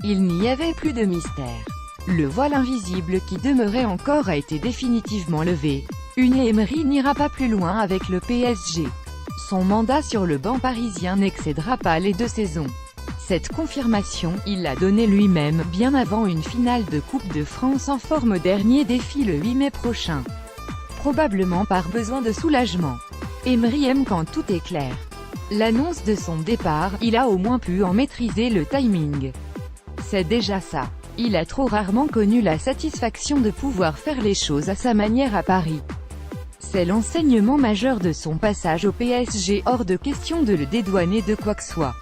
Il n'y avait plus de mystère. Le voile invisible qui demeurait encore a été définitivement levé. Unai Emery n'ira pas plus loin avec le PSG. Son mandat sur le banc parisien n'excédera pas les 2 saisons. Cette confirmation, il l'a donnée lui-même, bien avant une finale de Coupe de France en forme dernier défi le 8 mai prochain. Probablement par besoin de soulagement. Emery aime quand tout est clair. L'annonce de son départ, il a au moins pu en maîtriser le timing. C'est déjà ça. Il a trop rarement connu la satisfaction de pouvoir faire les choses à sa manière à Paris. C'est l'enseignement majeur de son passage au PSG, hors de question de le dédouaner de quoi que soit.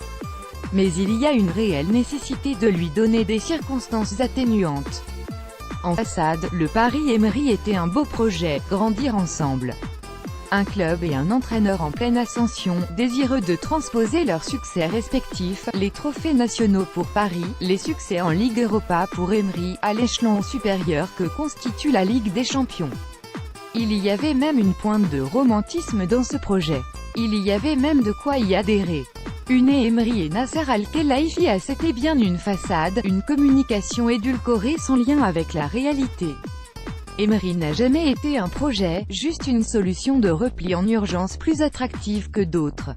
Mais il y a une réelle nécessité de lui donner des circonstances atténuantes. En façade, le Paris Emery était un beau projet, grandir ensemble. Un club et un entraîneur en pleine ascension, désireux de transposer leurs succès respectifs, les trophées nationaux pour Paris, les succès en Ligue Europa pour Emery, à l'échelon supérieur que constitue la Ligue des Champions. Il y avait même une pointe de romantisme dans ce projet. Il y avait même de quoi y adhérer. Unai Emery et Nasser Al-Khelaifi, c'était bien une façade, une communication édulcorée sans lien avec la réalité. Emery n'a jamais été un projet, juste une solution de repli en urgence plus attractive que d'autres.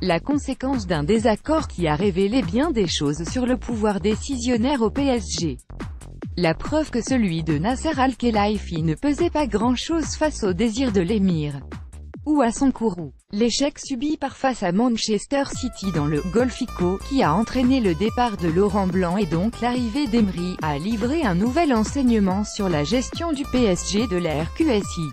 La conséquence d'un désaccord qui a révélé bien des choses sur le pouvoir décisionnaire au PSG. La preuve que celui de Nasser Al-Khelaifi ne pesait pas grand-chose face au désir de l'émir. Ou à son courroux. L'échec subi par face à Manchester City dans le Golfico, qui a entraîné le départ de Laurent Blanc et donc l'arrivée d'Emery, a livré un nouvel enseignement sur la gestion du PSG de l'ère QSI.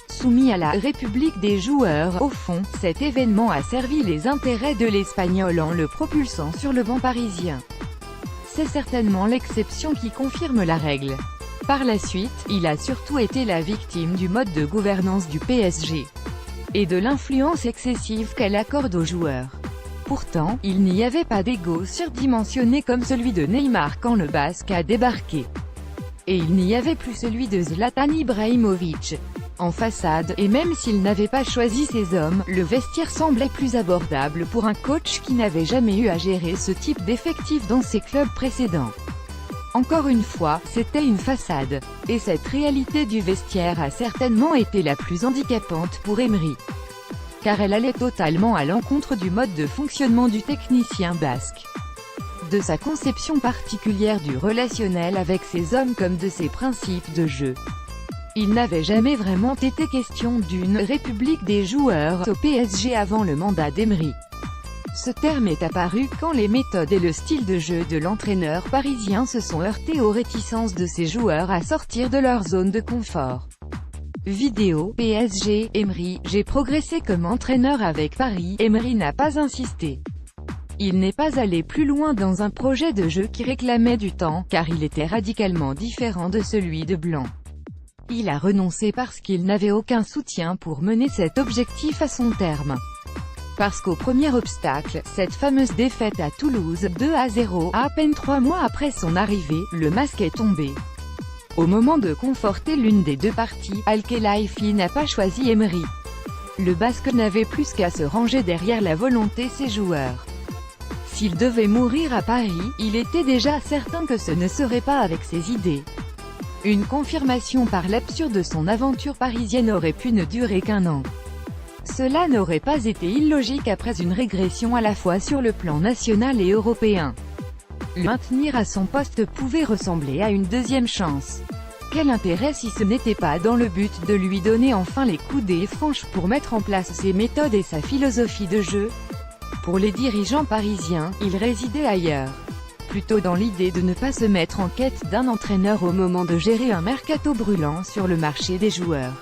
Soumis à la République des joueurs, au fond, cet événement a servi les intérêts de l'Espagnol en le propulsant sur le banc parisien. C'est certainement l'exception qui confirme la règle. Par la suite, il a surtout été la victime du mode de gouvernance du PSG. Et de l'influence excessive qu'elle accorde aux joueurs. Pourtant, il n'y avait pas d'ego surdimensionné comme celui de Neymar quand le Basque a débarqué. Et il n'y avait plus celui de Zlatan Ibrahimovic. En façade, et même s'il n'avait pas choisi ses hommes, le vestiaire semblait plus abordable pour un coach qui n'avait jamais eu à gérer ce type d'effectif dans ses clubs précédents. Encore une fois, c'était une façade. Et cette réalité du vestiaire a certainement été la plus handicapante pour Emery. Car elle allait totalement à l'encontre du mode de fonctionnement du technicien basque. De sa conception particulière du relationnel avec ses hommes comme de ses principes de jeu. Il n'avait jamais vraiment été question d'une « république des joueurs » au PSG avant le mandat d'Emery. Ce terme est apparu quand les méthodes et le style de jeu de l'entraîneur parisien se sont heurtés aux réticences de ses joueurs à sortir de leur zone de confort. Vidéo, PSG, Emery, j'ai progressé comme entraîneur avec Paris, Emery n'a pas insisté. Il n'est pas allé plus loin dans un projet de jeu qui réclamait du temps, car il était radicalement différent de celui de Blanc. Il a renoncé parce qu'il n'avait aucun soutien pour mener cet objectif à son terme. Parce qu'au premier obstacle, cette fameuse défaite à Toulouse, 2-0, à peine 3 mois après son arrivée, le masque est tombé. Au moment de conforter l'une des 2 parties, Al-Khelaifi n'a pas choisi Emery. Le Basque n'avait plus qu'à se ranger derrière la volonté de ses joueurs. S'il devait mourir à Paris, il était déjà certain que ce ne serait pas avec ses idées. Une confirmation par l'absurde de son aventure parisienne aurait pu ne durer qu'1 an. Cela n'aurait pas été illogique après une régression à la fois sur le plan national et européen. Le maintenir à son poste pouvait ressembler à une deuxième chance. Quel intérêt si ce n'était pas dans le but de lui donner enfin les coudées franches pour mettre en place ses méthodes et sa philosophie de jeu? Pour les dirigeants parisiens, il résidait ailleurs. Plutôt dans l'idée de ne pas se mettre en quête d'un entraîneur au moment de gérer un mercato brûlant sur le marché des joueurs.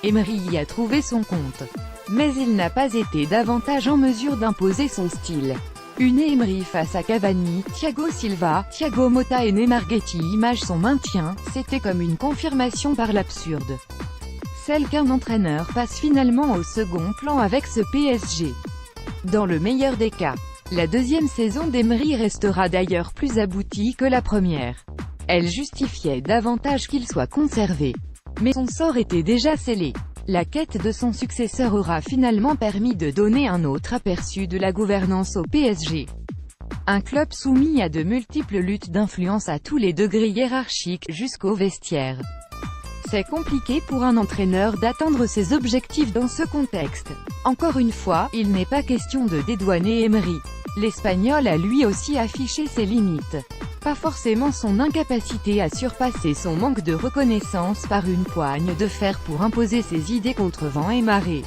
Emery y a trouvé son compte. Mais il n'a pas été davantage en mesure d'imposer son style. Unai Emery face à Cavani, Thiago Silva, Thiago Motta et Neymar Getty image son maintien, c'était comme une confirmation par l'absurde. Celle qu'un entraîneur passe finalement au second plan avec ce PSG. Dans le meilleur des cas. La deuxième saison d'Emery restera d'ailleurs plus aboutie que la première. Elle justifiait davantage qu'il soit conservé. Mais son sort était déjà scellé. La quête de son successeur aura finalement permis de donner un autre aperçu de la gouvernance au PSG. Un club soumis à de multiples luttes d'influence à tous les degrés hiérarchiques, jusqu'au vestiaire. C'est compliqué pour un entraîneur d'atteindre ses objectifs dans ce contexte. Encore une fois, il n'est pas question de dédouaner Emery. L'Espagnol a lui aussi affiché ses limites. Pas forcément son incapacité à surpasser son manque de reconnaissance par une poigne de fer pour imposer ses idées contre vent et marée.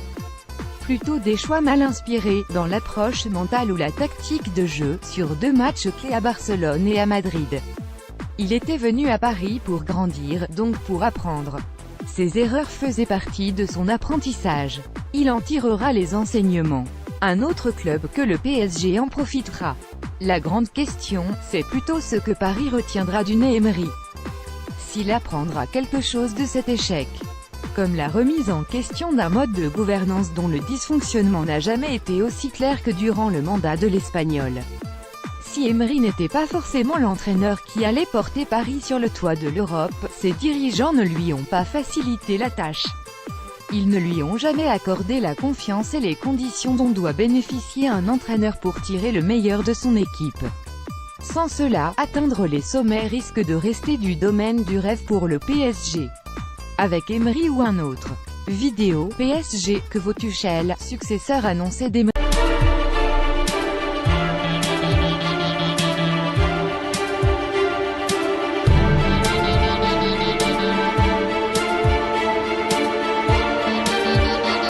Plutôt des choix mal inspirés, dans l'approche mentale ou la tactique de jeu, sur 2 matchs clés à Barcelone et à Madrid. Il était venu à Paris pour grandir, donc pour apprendre. Ses erreurs faisaient partie de son apprentissage. Il en tirera les enseignements. Un autre club que le PSG en profitera. La grande question, c'est plutôt ce que Paris retiendra d'Unai Emery. S'il apprendra quelque chose de cet échec. Comme la remise en question d'un mode de gouvernance dont le dysfonctionnement n'a jamais été aussi clair que durant le mandat de l'Espagnol. Si Emery n'était pas forcément l'entraîneur qui allait porter Paris sur le toit de l'Europe, ses dirigeants ne lui ont pas facilité la tâche. Ils ne lui ont jamais accordé la confiance et les conditions dont doit bénéficier un entraîneur pour tirer le meilleur de son équipe. Sans cela, atteindre les sommets risque de rester du domaine du rêve pour le PSG. Avec Emery ou un autre. Vidéo, PSG, que vaut Tuchel, successeur annoncé d'Emery.